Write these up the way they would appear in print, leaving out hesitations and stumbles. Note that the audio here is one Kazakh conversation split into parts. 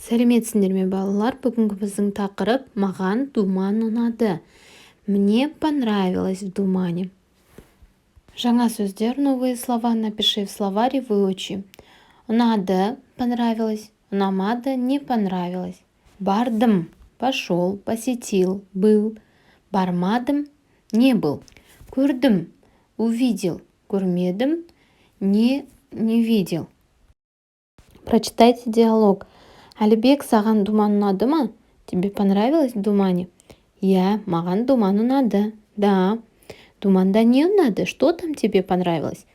Сәлеметсіңдер ме, балалар? Бүгінгі біздің тақырып «Маған думан ұнады». Мне понравилось в думане. Жаңа сөздер, новые слова напиши в словаре, выучи. Ұнады, понравилось, ұнамады, не понравилось. Бардым, пошел, посетил, был. Бармадым, не был. Көрдім, увидел, көрмедім, не видел. Прочитайте диалог. Әлібек, саған думан ұнады ма? Тебе понравилось в думане? Я, маған думан ұнады. Да. Думанда не ұнады? Что там тебе понравилось?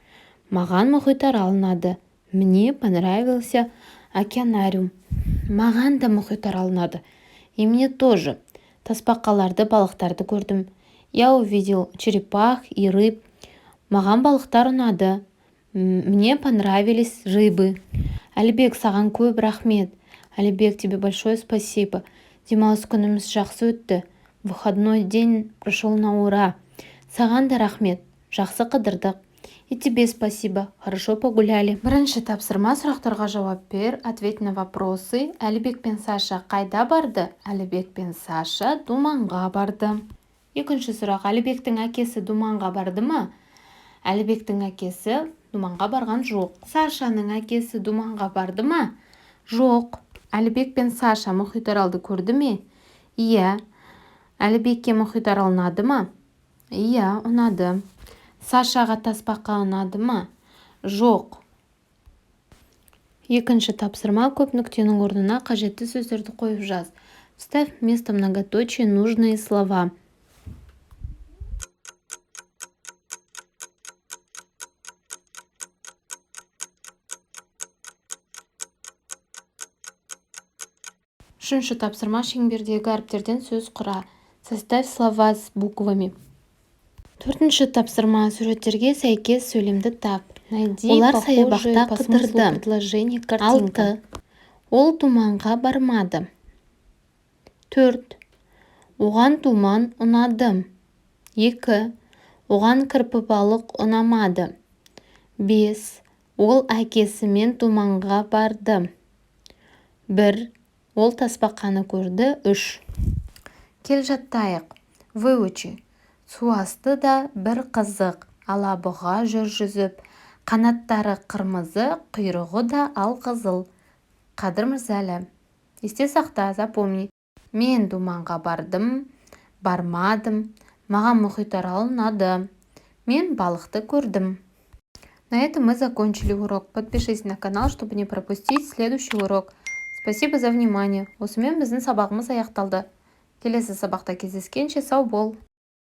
Маған мұхитарал ұнады. Мне понравился океанариум. Маған да мұхитарал ұнады. И мне тоже. Тасбақаларды, балықтарды көрдім. Я увидел черепах и рыб. Маған балықтар ұнады. Мне понравились рыбы. Әлібек, саған көп рахмет. Әлібек, тебе большое спасибо. Демалыс күніміз жақсы өтті. Выходной день прошел на ура. Саған да рахмет. Жақсы қыдырдық. И тебе спасибо. Хорошо погуляли. Бірінші тапсырма, сұрақтарға жауап бер. Ответь на вопросы. Әлібек пен Саша қайда барды? Әлібек пен Саша думанға барды. Екінші сұрақ. Әлібектің әкесі думанға барды ма? Әлібектің әкесі думанға барған жоқ. Сашаның әкесі думанға барды ма? Жоқ. Әлібек пен Саша мұхитаралды көрді ме? Иә. Әлібекке мұхитарал ұнады ма? Иә, ұнады. Сашаға тасбақа ұнады ма? Жоқ. Екінші тапсырма, көп нүктенің орнына қажетті сөздерді қойып жаз. Вставь вместо многоточия нужные слова. Үшінші тапсырма, шеңбердегі әріптерден сөз құра. Составь слова с буквами. Төртінші тапсырма, суреттерге сәйкес сөйлемді тап. Олар саябақта қыдырды. 6. Ол думанға бармады. 4. Оған думан ұнады. 2. Оған кірпібалық ұнамады. 5. Ол әкесімен думанға барды. 1. Ол тасбақаны көрді. 3. Кел жаттайық. Выучи. Су асты да бір қызық. Алабұға жүзіп. Қанаттары қырмызы, құйрығы да алқызыл. Қадыр Мырзалы. Есте сақта, запомни. Мен думанға бардым, бармадым. Маған мұхитарал ұнады. Мен балықты көрдім. На этом мы закончили урок. Подпишись на канал, чтобы не пропустить следующий урок. Спасибо за внимание. Осымен біздің сабағымыз аяқталды. Келесі сабақта кездескенше сау бол.